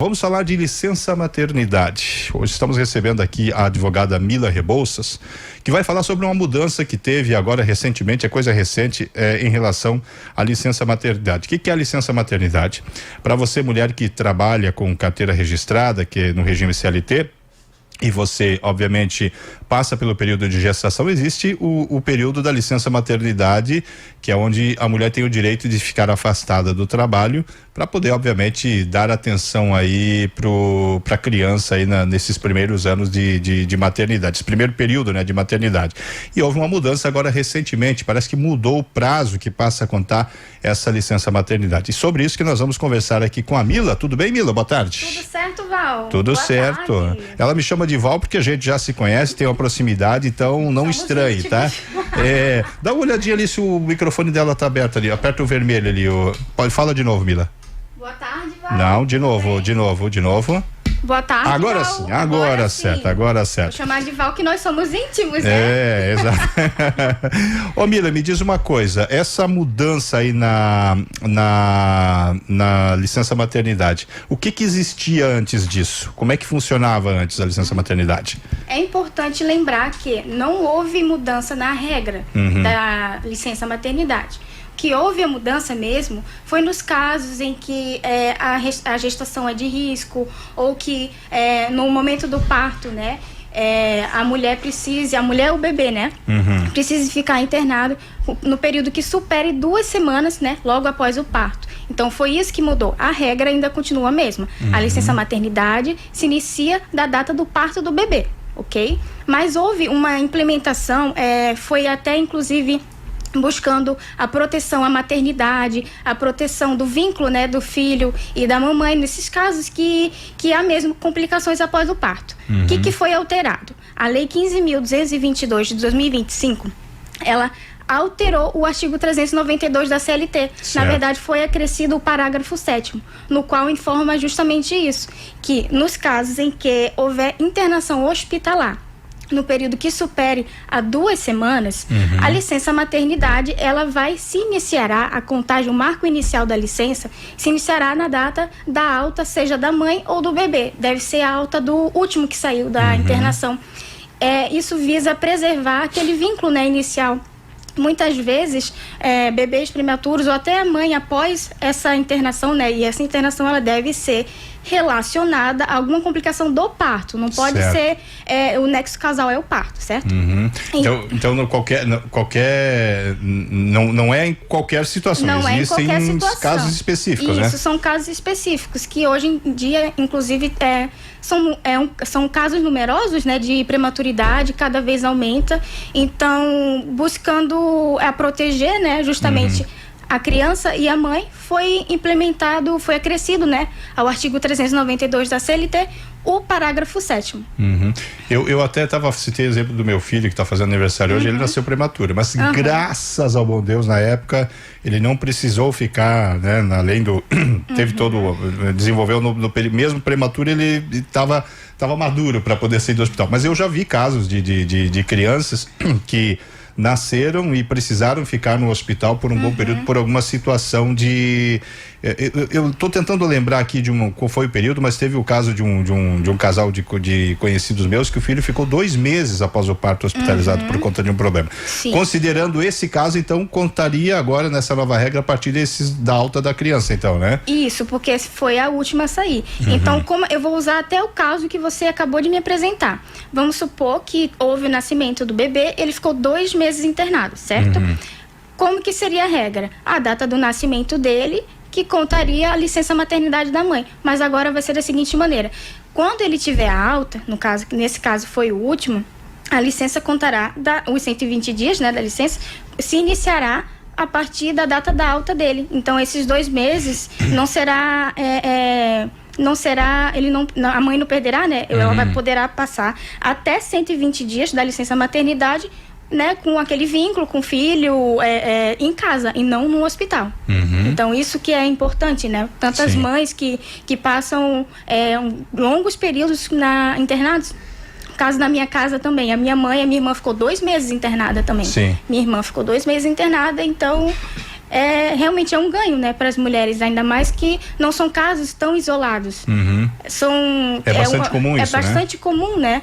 Vamos falar de licença maternidade. Hoje estamos recebendo aqui a advogada Mila Rebouças, que vai falar sobre uma mudança que teve agora recentemente, é coisa recente, em relação à licença maternidade. O que é a licença maternidade? Para você, mulher que trabalha com carteira registrada, que é no regime CLT, e você, obviamente, passa pelo período de gestação, existe o período da licença maternidade, que é onde a mulher tem o direito de ficar afastada do trabalho para poder, obviamente, dar atenção aí pra criança aí nesses primeiros anos de maternidade, esse primeiro período, né, de maternidade. E houve uma mudança agora recentemente, parece que mudou o prazo que passa a contar essa licença maternidade. E sobre isso que nós vamos conversar aqui com a Mila. Tudo bem, Mila? Boa tarde. Tudo certo, Val? Tudo Boa certo. Tarde. Ela me chama de Val porque a gente já se conhece, tem uma proximidade, então não estranhe, tá? Dá uma olhadinha ali se o microfone dela tá aberto ali, aperta o vermelho ali. Fala de novo, Mila. Boa tarde, Val. Não, de novo. Boa tarde, Agora Val. sim, agora certo. Vou chamar de Val que nós somos íntimos, né? Exato. Ô Mila, me diz uma coisa, essa mudança aí na licença maternidade, o que existia antes disso? Como é que funcionava antes a licença maternidade? É importante lembrar que não houve mudança na regra da licença maternidade. Que houve a mudança mesmo foi nos casos em que a gestação é de risco ou que no momento do parto, né, a mulher ou o bebê, né, precisa ficar internado no período que supere 2 semanas, né, logo após o parto. Então foi isso que mudou. A regra ainda continua a mesma. A licença maternidade se inicia da data do parto do bebê, ok? Mas houve uma implementação, foi até inclusive buscando a proteção à maternidade, a proteção do vínculo, né, do filho e da mamãe, nesses casos que há mesmo complicações após o parto. O que foi alterado? A Lei 15.222 de 2025, ela alterou o artigo 392 da CLT. Certo. Na verdade, foi acrescido o parágrafo 7º, no qual informa justamente isso, que nos casos em que houver internação hospitalar, no período que supere a 2 semanas, a licença maternidade, ela a contagem, o marco inicial da licença, se iniciará na data da alta, seja da mãe ou do bebê. Deve ser a alta do último que saiu da internação. Isso visa preservar aquele vínculo, né, inicial. Muitas vezes, bebês prematuros ou até a mãe após essa internação, né? E essa internação, ela deve ser relacionada a alguma complicação do parto. Não pode ser, o nexo causal é o parto, certo? Então não é em qualquer situação. Não é em existem qualquer situação. Casos específicos, né? Isso, são casos específicos que hoje em dia, inclusive, são casos numerosos, né, de prematuridade, cada vez aumenta. Então, buscando proteger, né, justamente a criança e a mãe, foi acrescido, né, ao artigo 392 da CLT, o parágrafo 7º. Eu até citei o exemplo do meu filho que está fazendo aniversário hoje, ele nasceu prematuro, mas graças ao bom Deus, na época, ele não precisou ficar, né, além do, teve desenvolveu mesmo prematuro, ele estava maduro para poder sair do hospital, mas eu já vi casos de crianças que nasceram e precisaram ficar no hospital por um bom período, por alguma situação de... Eu estou tentando lembrar aqui qual foi o período, mas teve o caso de um casal de conhecidos meus que o filho ficou 2 meses após o parto hospitalizado por conta de um problema. Sim. Considerando esse caso, então, contaria agora nessa nova regra a partir da alta da criança, então, né? Isso, porque foi a última a sair. Então, como eu vou usar até o caso que você acabou de me apresentar. Vamos supor que houve o nascimento do bebê, ele ficou 2 meses internado, certo? Como que seria a regra? A data do nascimento dele, que contaria a licença maternidade da mãe. Mas agora vai ser da seguinte maneira: quando ele tiver a alta, nesse caso foi o último, a licença contará os 120 dias, né, da licença, se iniciará a partir da data da alta dele. Então, esses 2 meses não será... a mãe não perderá, né? Ela poderá passar até 120 dias da licença maternidade, né, com aquele vínculo com o filho em casa e não no hospital. Então isso que é importante, né? Tantas mães que passam longos períodos internados. No caso da minha casa também, a minha irmã ficou 2 meses internada também. Minha irmã ficou 2 meses internada, então realmente é um ganho, né, para as mulheres, ainda mais que não são casos tão isolados. É bastante comum isso, né? É bastante comum, né?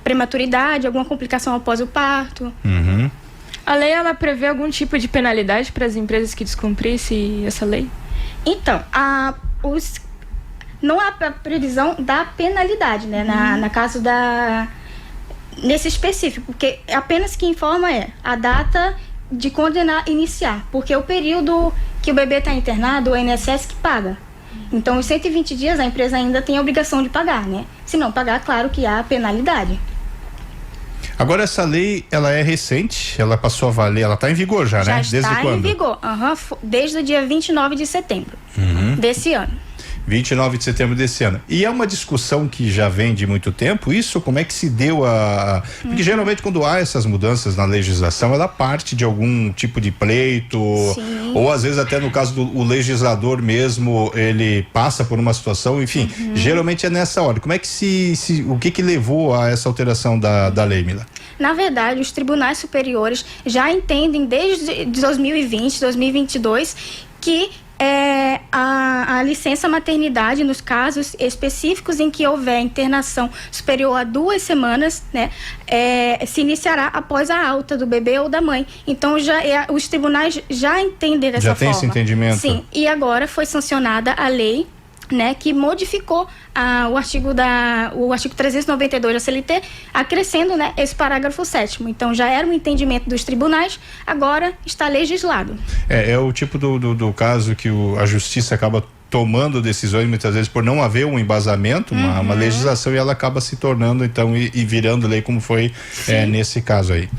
Prematuridade, alguma complicação após o parto. Uhum. A lei, ela prevê algum tipo de penalidade para as empresas que descumprissem essa lei? Então, não há previsão da penalidade, né? Na caso nesse específico, porque apenas que informa a data de condenar iniciar, porque o período que o bebê está internado, o INSS que paga. Então, os 120 dias a empresa ainda tem a obrigação de pagar, né? Se não pagar, claro que há penalidade. Agora, essa lei, ela é recente, ela passou a valer, ela está em vigor já, né? Desde quando? Já está em vigor, desde o dia 29 de setembro desse ano. 29 de setembro desse ano. E é uma discussão que já vem de muito tempo, isso? Como é que se deu Porque geralmente quando há essas mudanças na legislação, ela parte de algum tipo de pleito, ou às vezes até no caso do legislador mesmo, ele passa por uma situação, enfim, geralmente é nessa hora. Como é que o que levou a essa alteração da lei, Mila? Na verdade, os tribunais superiores já entendem desde 2020, 2022, que a licença maternidade, nos casos específicos em que houver internação superior a 2 semanas, né, se iniciará após a alta do bebê ou da mãe. Então, os tribunais já entendem dessa forma. Já tem esse entendimento? Sim, e agora foi sancionada a lei, né, que modificou o artigo 392 da CLT, acrescendo, né, esse parágrafo 7º. Então, já era um entendimento dos tribunais, agora está legislado. É o tipo do caso que a justiça acaba tomando decisões, muitas vezes, por não haver um embasamento, uma legislação, e ela acaba se tornando, então, e virando lei, como foi nesse caso aí.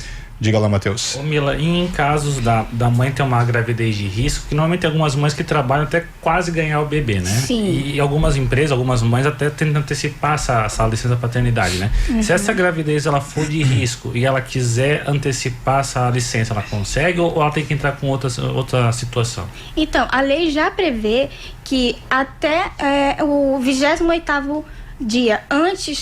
Diga lá, Matheus. Ô Mila, em casos da mãe ter uma gravidez de risco, que normalmente tem algumas mães que trabalham até quase ganhar o bebê, né? Sim. E algumas empresas, algumas mães até tentam antecipar essa licença paternidade, né? Se essa gravidez ela for de risco e ela quiser antecipar essa licença, ela consegue ou ela tem que entrar com outra situação? Então, a lei já prevê que até o 28º dia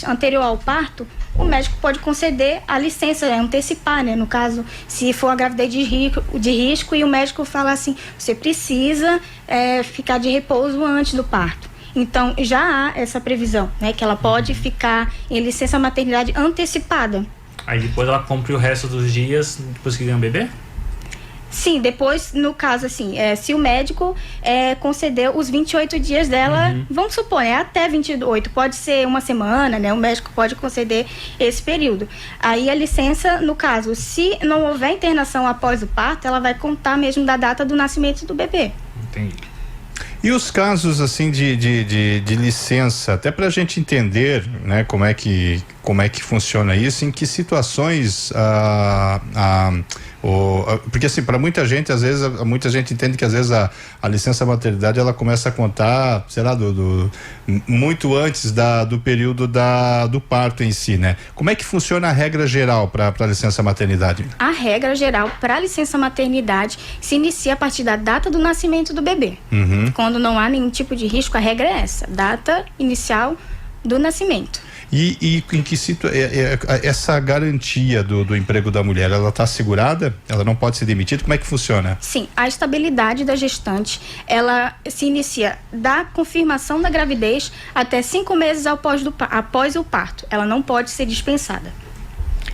anterior ao parto, o médico pode conceder a licença, antecipar, né? No caso, se for a gravidez de risco e o médico fala assim, você precisa ficar de repouso antes do parto. Então, já há essa previsão, né? Que ela pode ficar em licença maternidade antecipada. Aí depois ela cumpre o resto dos dias depois que ganha o bebê? Sim, depois, no caso, assim, se o médico conceder os 28 dias dela, vamos supor, até 28, pode ser uma semana, né? O médico pode conceder esse período. Aí a licença, no caso, se não houver internação após o parto, ela vai contar mesmo da data do nascimento do bebê. Entendi. E os casos, assim, de licença, até pra gente entender, né, como é que funciona isso, em que situações porque assim, para muita gente, às vezes, muita gente entende que às vezes a licença maternidade ela começa a contar, sei lá, muito antes do período do parto em si, né? Como é que funciona a regra geral para a licença maternidade? A regra geral para a licença maternidade se inicia a partir da data do nascimento do bebê. Quando não há nenhum tipo de risco, a regra é essa, data inicial do nascimento. E em que essa garantia do emprego da mulher, ela está assegurada? Ela não pode ser demitida? Como é que funciona? Sim, a estabilidade da gestante, ela se inicia da confirmação da gravidez até 5 meses após o parto. Ela não pode ser dispensada.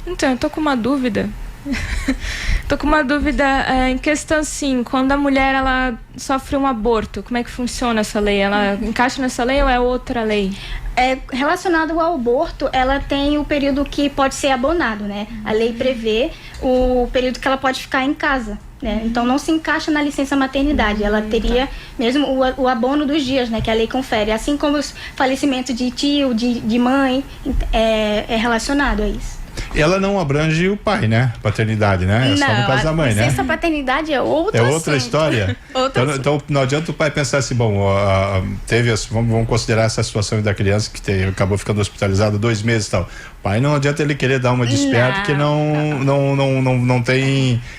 Então, eu tô com uma dúvida. Em questão assim, quando a mulher ela sofre um aborto, como é que funciona essa lei? Ela encaixa nessa lei ou é outra lei? Relacionado ao aborto, ela tem o período que pode ser abonado, né? A lei prevê o período que ela pode ficar em casa, né? Então não se encaixa na licença maternidade, ela teria mesmo o abono dos dias, né? Que a lei confere, assim como os falecimentos de tio, de mãe, é relacionado a isso. Ela não abrange o pai, né? Paternidade, né? É só no caso da mãe, né? Licença paternidade é outra história. Então não adianta o pai pensar assim, bom, vamos considerar essa situação da criança que acabou ficando hospitalizada 2 meses e tal. O pai não adianta ele querer dar uma desperta que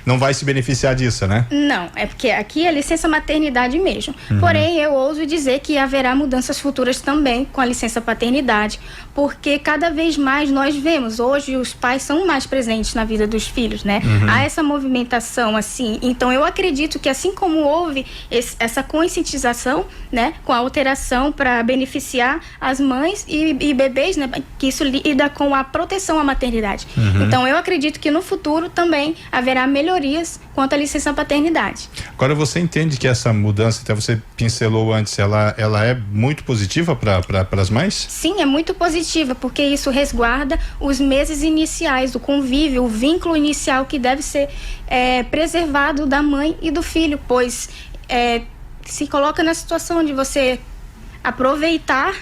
não vai se beneficiar disso, né? Não, é porque aqui é licença maternidade mesmo. Porém, eu ouso dizer que haverá mudanças futuras também com a licença paternidade, porque cada vez mais nós vemos hoje os pais pais são mais presentes na vida dos filhos, né? Há essa movimentação, assim. Então, eu acredito que assim como houve essa conscientização, né? Com a alteração para beneficiar as mães e bebês, né? Que isso lida com a proteção à maternidade. Então, eu acredito que no futuro também haverá melhorias quanto à licença paternidade. Agora, você entende que essa mudança, até você pincelou antes, ela é muito positiva para as mães? Sim, é muito positiva, porque isso resguarda os meses iniciais, o convívio, o vínculo inicial que deve ser preservado da mãe e do filho, pois se coloca na situação de você aproveitar,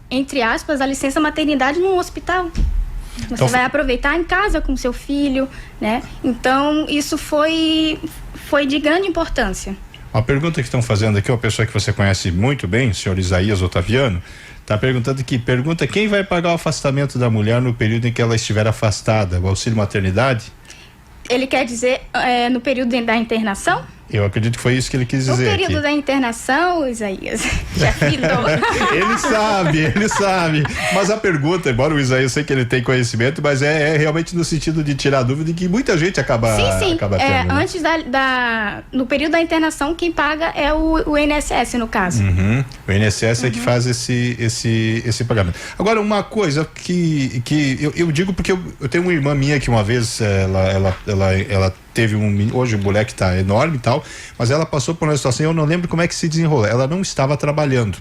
entre aspas, a licença maternidade num hospital. Você Então, vai aproveitar em casa com seu filho, né? Então, isso foi de grande importância. Uma pergunta que estão fazendo aqui, uma pessoa que você conhece muito bem, o senhor Isaías Otaviano, está perguntando quem vai pagar o afastamento da mulher no período em que ela estiver afastada, o auxílio maternidade? Ele quer dizer no período da internação? Eu acredito que foi isso que ele quis dizer. No período aqui. da internação, Isaías, já fitou. Ele sabe. Mas a pergunta, embora o Isaías, eu sei que ele tem conhecimento, mas é realmente no sentido de tirar dúvida de que muita gente acaba Sim. tendo. Né? Antes no período da internação, quem paga é o INSS, no caso. O INSS é que faz esse pagamento. Agora, uma coisa que eu digo porque eu tenho uma irmã minha que uma vez ela teve hoje o moleque tá enorme e tal, mas ela passou por uma situação, eu não lembro como é que se desenrolou, ela não estava trabalhando.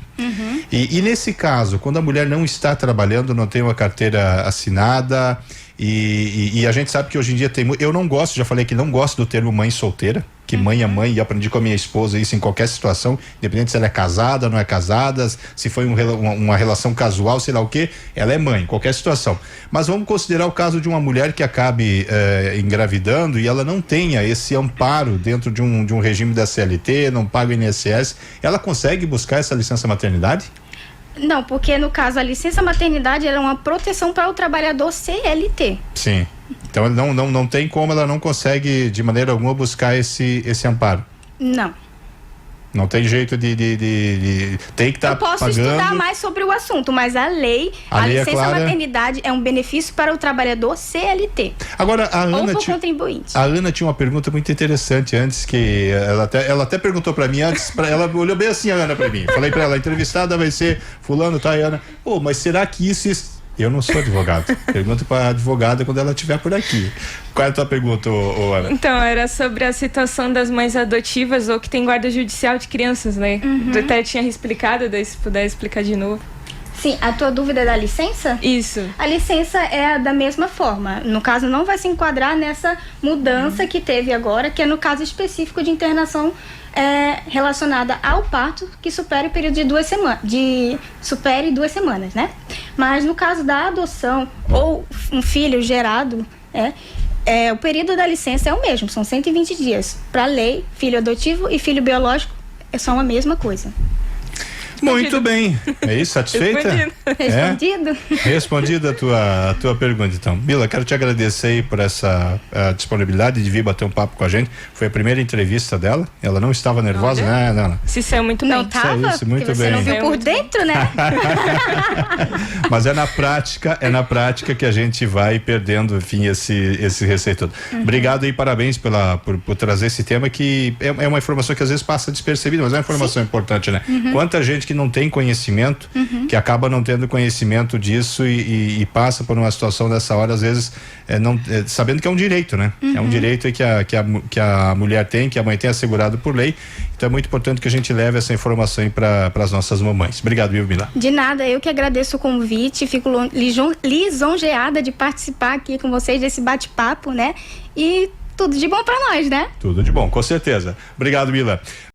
E nesse caso, quando a mulher não está trabalhando, não tem uma carteira assinada, e a gente sabe que hoje em dia eu não gosto, já falei que não gosto do termo mãe solteira, que mãe é mãe, e aprendi com a minha esposa isso em qualquer situação, independente se ela é casada, não é casada, se foi uma relação casual, sei lá o que, ela é mãe, em qualquer situação. Mas vamos considerar o caso de uma mulher que acabe engravidando e ela não tenha esse amparo dentro de um regime da CLT, não paga o INSS, ela consegue buscar essa licença maternidade? Não, porque no caso a licença maternidade ela é uma proteção para o trabalhador CLT. Sim. Então não tem como, ela não consegue de maneira alguma buscar esse amparo. Não. Não tem jeito de tem que estar pagando. Eu posso estudar mais sobre o assunto, mas a licença maternidade é um benefício para o trabalhador CLT. Agora, contribuinte. A Ana tinha uma pergunta muito interessante antes, que ela até perguntou para mim antes, ela olhou bem assim, a Ana, para mim. Falei para ela, a entrevistada vai ser fulano, tá, e Ana, mas será que isso... Eu não sou advogado. Pergunta para a advogada quando ela estiver por aqui. Qual é a tua pergunta, Ana? Então, era sobre a situação das mães adotivas ou que tem guarda judicial de crianças, né? Tu até tinha explicado, daí se puder explicar de novo. Sim, a tua dúvida é da licença? Isso. A licença é da mesma forma. No caso, não vai se enquadrar nessa mudança que teve agora, que é no caso específico de internação relacionada ao parto, que supere o período de 2 semanas. Supere 2 semanas, né? Mas no caso da adoção ou um filho gerado, o período da licença é o mesmo, são 120 dias. Para a lei, filho adotivo e filho biológico são a mesma coisa. Muito bem. É isso? Satisfeita? Respondido? Respondida a tua pergunta, então. Mila, quero te agradecer aí por essa disponibilidade de vir bater um papo com a gente. Foi a primeira entrevista dela. Ela não estava nervosa, né, Ana? Se saiu muito bem. Não estava? Isso, muito você bem. não viu por dentro, né? Mas é na prática que a gente vai perdendo, enfim, esse receio todo. Obrigado e parabéns por trazer esse tema, que é uma informação que às vezes passa despercebida, mas é uma informação importante, né? Quanta gente que não tem conhecimento, que acaba não tendo conhecimento disso e passa por uma situação dessa hora, às vezes sabendo que é um direito, né? É um direito que a mulher tem, que a mãe tem assegurado por lei. Então é muito importante que a gente leve essa informação para as nossas mamães. Obrigado, Mila. De nada, eu que agradeço o convite, fico lisonjeada de participar aqui com vocês desse bate-papo, né? E tudo de bom para nós, né? Tudo de bom, com certeza. Obrigado, Mila.